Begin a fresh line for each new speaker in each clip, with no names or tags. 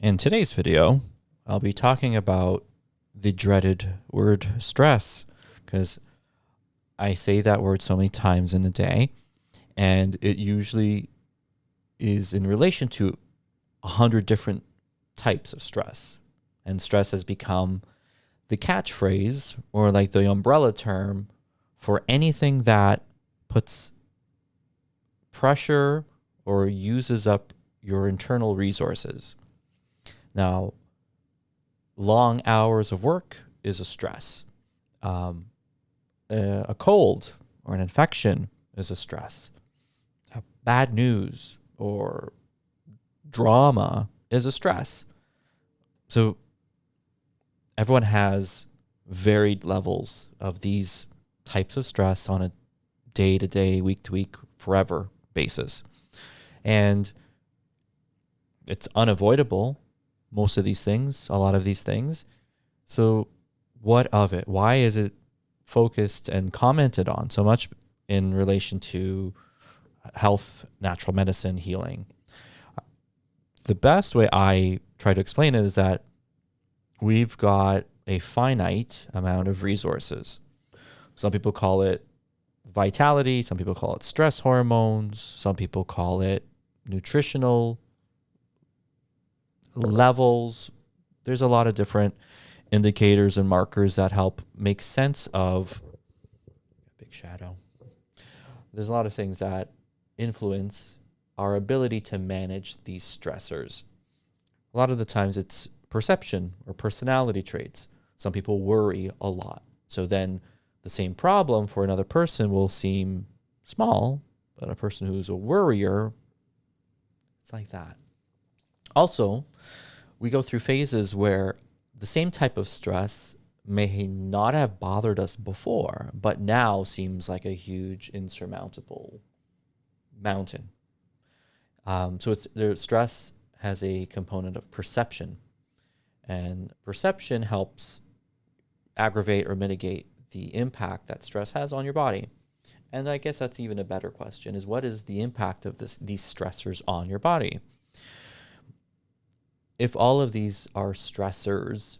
In today's video, I'll be talking about the dreaded word stress, because I say that word so many times in a day, and it usually is in relation to 100 different types of stress. And stress has become the catchphrase or like the umbrella term for anything that puts pressure or uses up your internal resources. Now, long hours of work is a stress. A cold or an infection is a stress. Bad news or drama is a stress. So everyone has varied levels of these types of stress on a day-to-day, week-to-week, forever basis. And it's unavoidable, most of these things, a lot of these things. So what of it? Why is it focused and commented on so much in relation to health, natural medicine, healing? The best way I try to explain it is that we've got a finite amount of resources. Some people call it vitality, some people call it stress hormones, some people call it nutritional levels. There's a lot of different indicators and markers that help make sense of big shadow. There's a lot of things that influence our ability to manage these stressors. A lot of the times it's perception or personality traits. Some people worry a lot. So then the same problem for another person will seem small, but a person who's a worrier, it's like that. Also, we go through phases where the same type of stress may not have bothered us before, but now seems like a huge insurmountable mountain. So stress has a component of perception, and perception helps aggravate or mitigate the impact that stress has on your body. And I guess that's even a better question, is what is the impact of these stressors on your body? If all of these are stressors,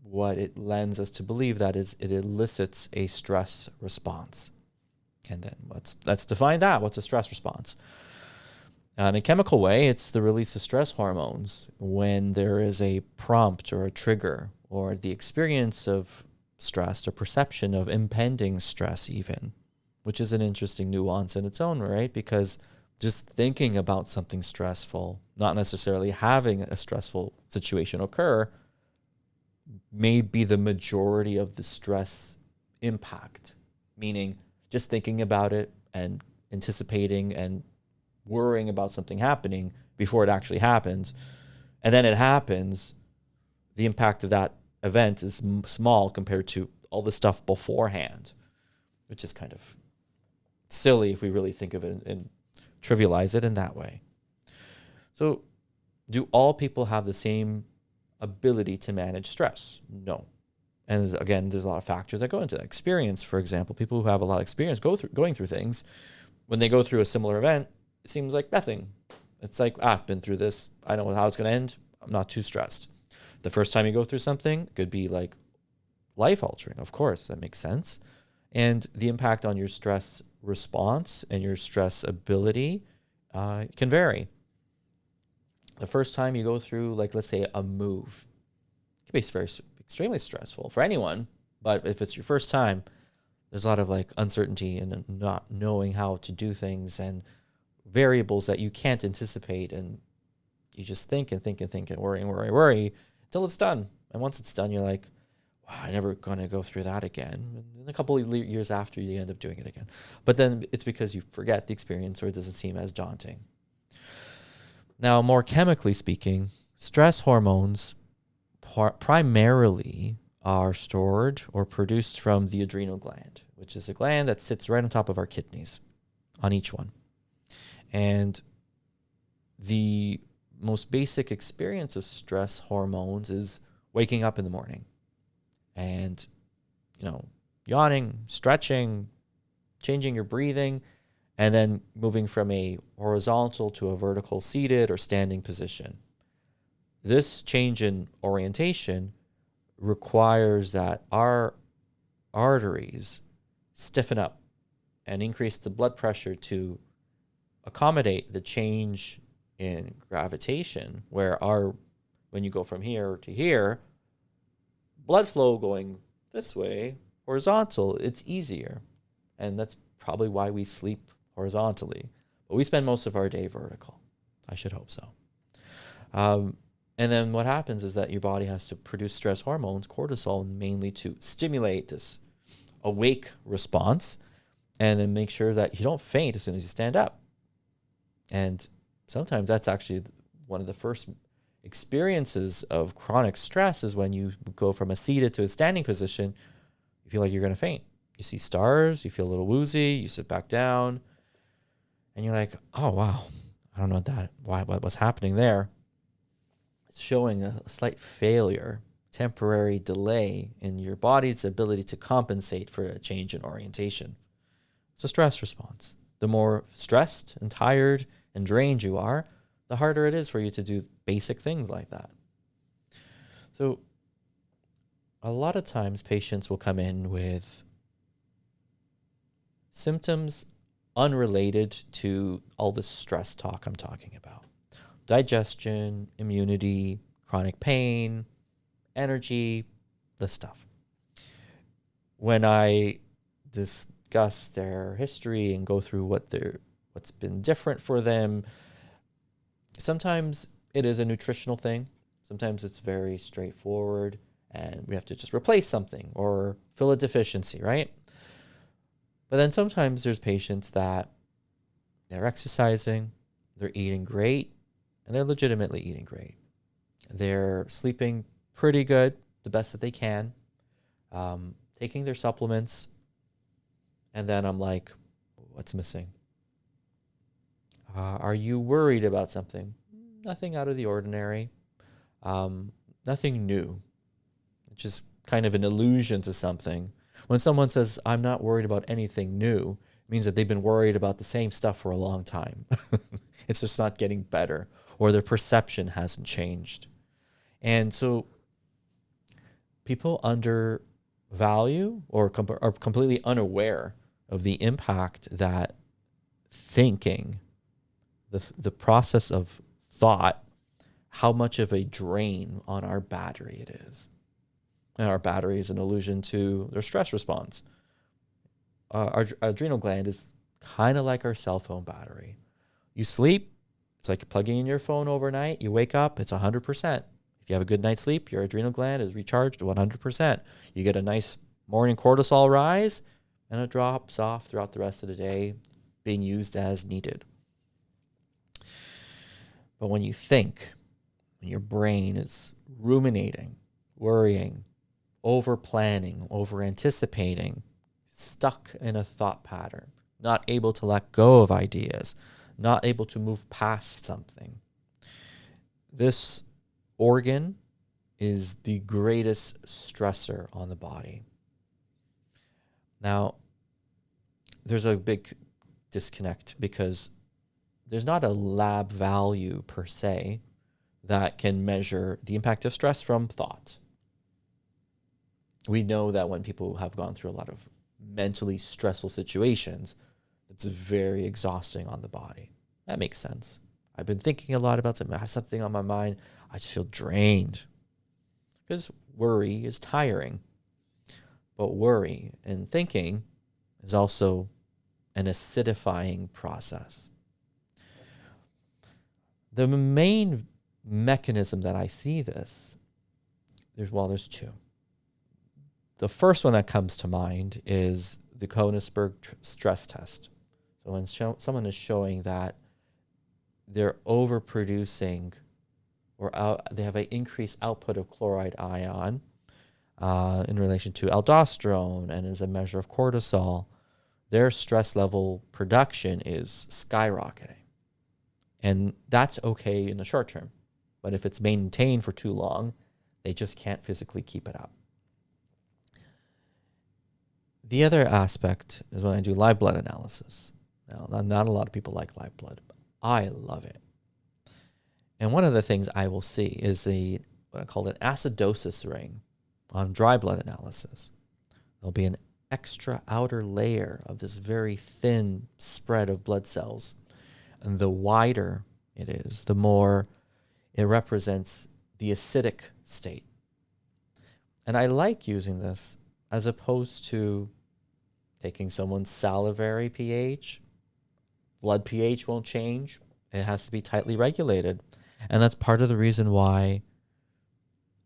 what it lends us to believe that is it elicits a stress response. And then let's define that. What's a stress response? In a chemical way, it's the release of stress hormones when there is a prompt or a trigger or the experience of stress or perception of impending stress even, which is an interesting nuance in its own right, because just thinking about something stressful, not necessarily having a stressful situation occur, may be the majority of the stress impact. Meaning just thinking about it and anticipating and worrying about something happening before it actually happens. And then it happens, the impact of that event is small compared to all the stuff beforehand, which is kind of silly if we really think of it and trivialize it in that way. So do all people have the same ability to manage stress? No. And again, there's a lot of factors that go into that. Experience, for example, people who have a lot of experience going through things, when they go through a similar event, it seems like nothing. It's like, I've been through this. I know how it's going to end. I'm not too stressed. The first time you go through something could be like life altering. Of course, that makes sense. And the impact on your stress response and your stress ability can vary. The first time you go through, like, let's say a move, it can be very extremely stressful for anyone. But if it's your first time, there's a lot of like uncertainty and not knowing how to do things and variables that you can't anticipate. And you just think and think and think and worry until it's done. And once it's done, you're like, wow, I'm never going to go through that again. And a couple of years after, you end up doing it again. But then it's because you forget the experience or it doesn't seem as daunting. Now, more chemically speaking, stress hormones primarily are stored or produced from the adrenal gland, which is a gland that sits right on top of our kidneys, on each one. And the most basic experience of stress hormones is waking up in the morning and, yawning, stretching, changing your breathing, and then moving from a horizontal to a vertical seated or standing position. This change in orientation requires that our arteries stiffen up and increase the blood pressure to accommodate the change in gravitation, where when you go from here to here, blood flow going this way, horizontal, it's easier. And that's probably why we sleep horizontally. But we spend most of our day vertical. I should hope so. And then what happens is that your body has to produce stress hormones, cortisol, mainly to stimulate this awake response, and then make sure that you don't faint as soon as you stand up. And sometimes that's actually one of the first experiences of chronic stress is when you go from a seated to a standing position, you feel like you're going to faint. You see stars, you feel a little woozy, you sit back down, and you're like, oh, wow, I don't know what was happening there. It's showing a slight failure, temporary delay in your body's ability to compensate for a change in orientation. It's a stress response. The more stressed and tired and drained you are, the harder it is for you to do basic things like that. So a lot of times patients will come in with symptoms unrelated to all this stress talk I'm talking about. Digestion, immunity, chronic pain, energy, the stuff. When I discuss their history and go through what's been different for them, sometimes it is a nutritional thing. Sometimes it's very straightforward and we have to just replace something or fill a deficiency, right? But then sometimes there's patients that they're exercising, they're eating great, and they're legitimately eating great. They're sleeping pretty good, the best that they can, taking their supplements, and then I'm like, what's missing? Are you worried about something? Nothing out of the ordinary, nothing new. It's just kind of an allusion to something. When someone says, I'm not worried about anything new, it means that they've been worried about the same stuff for a long time. It's just not getting better, or their perception hasn't changed. And so people undervalue or are completely unaware of the impact that thinking, the process of thought, how much of a drain on our battery it is. And our battery is an allusion to their stress response. Our adrenal gland is kind of like our cell phone battery. You sleep, it's like plugging in your phone overnight. You wake up, it's 100%. If you have a good night's sleep, your adrenal gland is recharged 100%. You get a nice morning cortisol rise, and it drops off throughout the rest of the day, being used as needed. But when you think, when your brain is ruminating, worrying, over-planning, over-anticipating, stuck in a thought pattern, not able to let go of ideas, not able to move past something. This organ is the greatest stressor on the body. Now, there's a big disconnect because there's not a lab value per se that can measure the impact of stress from thought. We know that when people have gone through a lot of mentally stressful situations, it's very exhausting on the body. That makes sense. I've been thinking a lot about something. I have something on my mind. I just feel drained because worry is tiring. But worry and thinking is also an acidifying process. The main mechanism that I see this, there's two. The first one that comes to mind is the Konigsberg stress test. So when someone is showing that they're overproducing or they have an increased output of chloride ion in relation to aldosterone and as a measure of cortisol, their stress level production is skyrocketing. And that's okay in the short term. But if it's maintained for too long, they just can't physically keep it up. The other aspect is when I do live blood analysis. Now, not a lot of people like live blood, but I love it. And one of the things I will see is what I call an acidosis ring on dry blood analysis. There'll be an extra outer layer of this very thin spread of blood cells. And the wider it is, the more it represents the acidic state. And I like using this as opposed to taking someone's salivary pH. Blood pH won't change. It has to be tightly regulated. And that's part of the reason why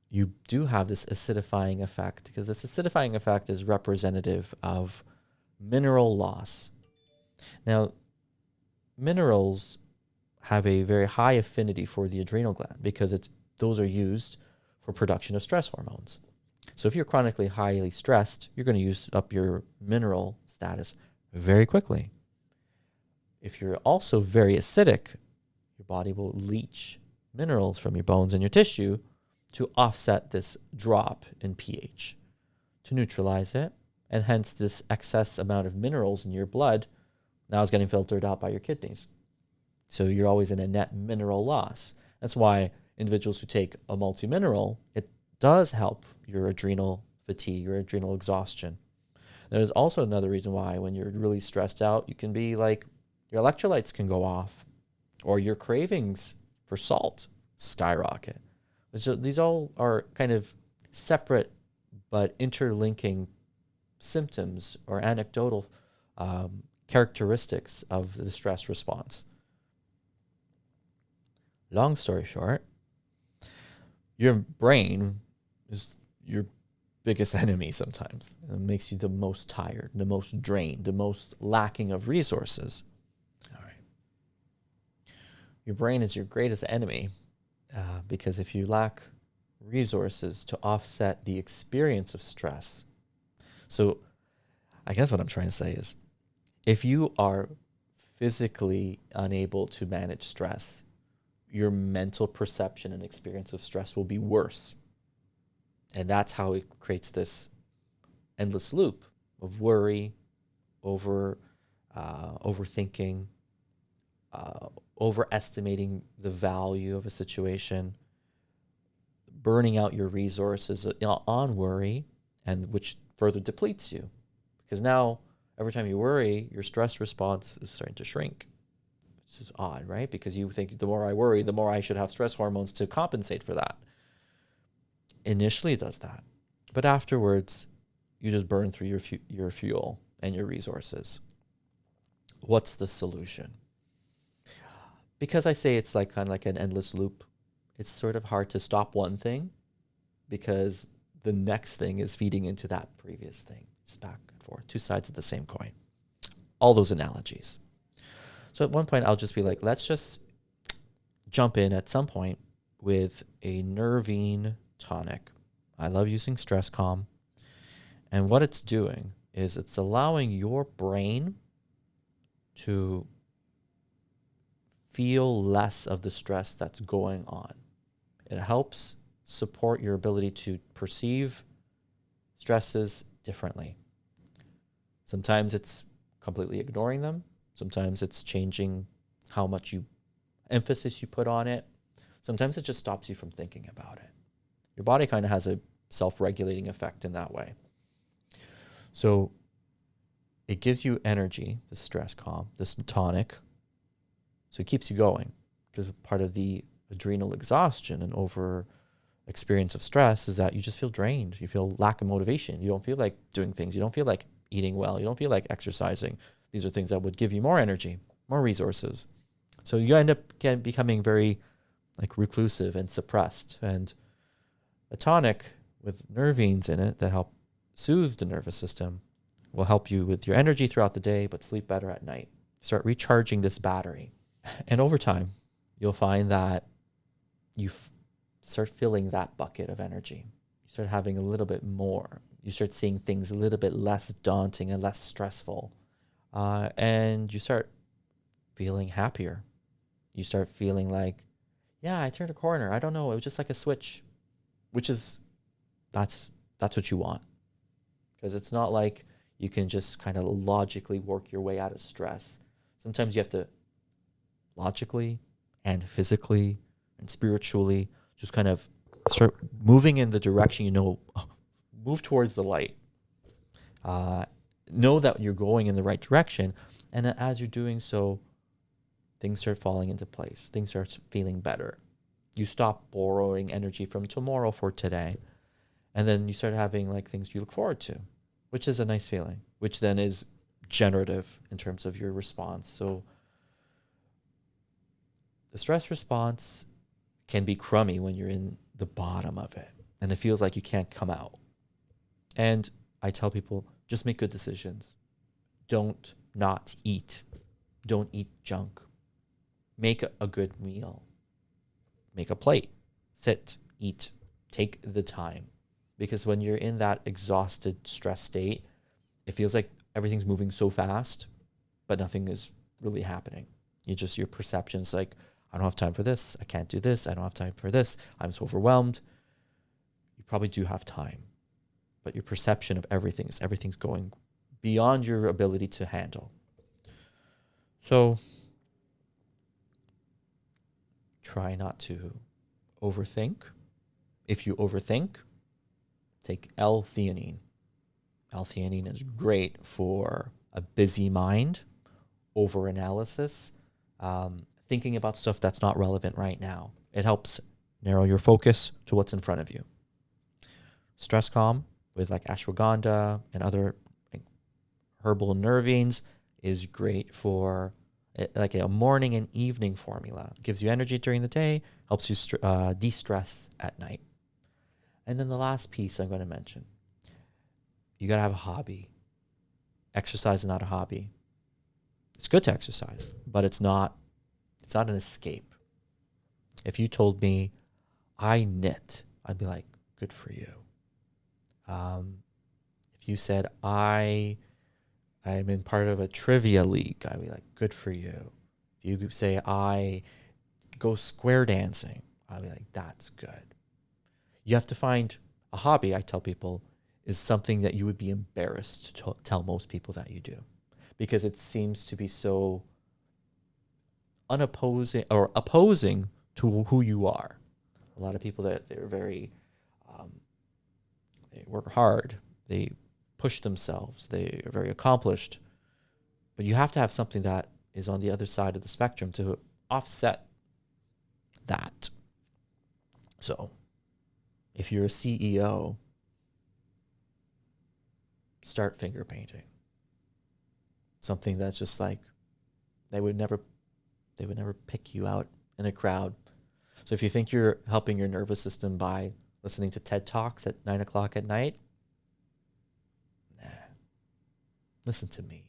you do have this acidifying effect, because this acidifying effect is representative of mineral loss. Now, minerals have a very high affinity for the adrenal gland because those are used for production of stress hormones. So if you're chronically highly stressed, you're going to use up your mineral status very quickly. If you're also very acidic, your body will leach minerals from your bones and your tissue to offset this drop in pH, to neutralize it, and hence this excess amount of minerals in your blood now is getting filtered out by your kidneys. So you're always in a net mineral loss. That's why individuals who take a multi-mineral, it does help your adrenal fatigue, your adrenal exhaustion. There's also another reason why when you're really stressed out, you can be like, your electrolytes can go off, or your cravings for salt skyrocket. So these all are kind of separate but interlinking symptoms or anecdotal characteristics of the stress response. Long story short, your brain is your biggest enemy sometimes. It makes you the most tired, the most drained, the most lacking of resources. All right. Your brain is your greatest enemy because if you lack resources to offset the experience of stress. So I guess what I'm trying to say is if you are physically unable to manage stress, your mental perception and experience of stress will be worse. And that's how it creates this endless loop of worry, overthinking, overestimating the value of a situation, burning out your resources on worry, and which further depletes you. Because now, every time you worry, your stress response is starting to shrink. Which is odd, right? Because you think the more I worry, the more I should have stress hormones to compensate for that. Initially, it does that. But afterwards, you just burn through your fuel and your resources. What's the solution? Because I say it's like kind of like an endless loop, it's sort of hard to stop one thing because the next thing is feeding into that previous thing. It's back and forth, two sides of the same coin. All those analogies. So at one point, I'll just be like, let's just jump in at some point with a nervine tonic. I love using Stress Calm. And what it's doing is it's allowing your brain to feel less of the stress that's going on. It helps support your ability to perceive stresses differently. Sometimes it's completely ignoring them. Sometimes it's changing how much emphasis you put on it. Sometimes it just stops you from thinking about it. Your body kind of has a self-regulating effect in that way. So it gives you energy, the Stress Calm, this tonic. So it keeps you going because part of the adrenal exhaustion and over experience of stress is that you just feel drained. You feel lack of motivation. You don't feel like doing things. You don't feel like eating well. You don't feel like exercising. These are things that would give you more energy, more resources. So you end up becoming very like reclusive and suppressed. And a tonic with nervines in it that help soothe the nervous system will help you with your energy throughout the day, but sleep better at night. Start recharging this battery. And over time, you'll find that you start filling that bucket of energy. You start having a little bit more. You start seeing things a little bit less daunting and less stressful. And you start feeling happier. You start feeling like, yeah, I turned a corner. I don't know. It was just like a switch, which is, that's what you want. Because it's not like you can just kind of logically work your way out of stress. Sometimes you have to logically and physically and spiritually, just kind of start moving in the direction, move towards the light. Know that you're going in the right direction. And then as you're doing so, things start falling into place. Things start feeling better. You stop borrowing energy from tomorrow for today. And then you start having like things you look forward to, which is a nice feeling, which then is generative in terms of your response. So the stress response can be crummy when you're in the bottom of it and it feels like you can't come out. And I tell people, just make good decisions. Don't not eat. Don't eat junk. Make a good meal. Make a plate. Sit, eat, take the time. Because when you're in that exhausted, stress state, it feels like everything's moving so fast, but nothing is really happening. Your perception's like, I don't have time for this. I can't do this. I don't have time for this. I'm so overwhelmed. You probably do have time, but your perception of everything's going beyond your ability to handle. So try not to overthink. If you overthink, take L-theanine. L-theanine is great for a busy mind, overanalysis, thinking about stuff that's not relevant right now. It helps narrow your focus to what's in front of you. Stress calm with like ashwagandha and other herbal nervines is great for like a morning and evening formula. It gives you energy during the day, helps you de-stress at night. And then the last piece I'm going to mention, you got to have a hobby. Exercise is not a hobby. It's good to exercise, but it's not an escape. If you told me I knit, I'd be like, good for you. If you said I'm in part of a trivia league, I'd be like, good for you. If you say I go square dancing, I'd be like, that's good. You have to find a hobby, I tell people, is something that you would be embarrassed to tell most people that you do, because it seems to be so unopposing or opposing to who you are. A lot of people that they're very, they work hard, they push themselves, they are very accomplished, but you have to have something that is on the other side of the spectrum to offset that. So if you're a CEO, start finger painting. Something that's just like, they would never pick you out in a crowd. So if you think you're helping your nervous system by listening to TED Talks at 9 o'clock at night, nah. Listen to me.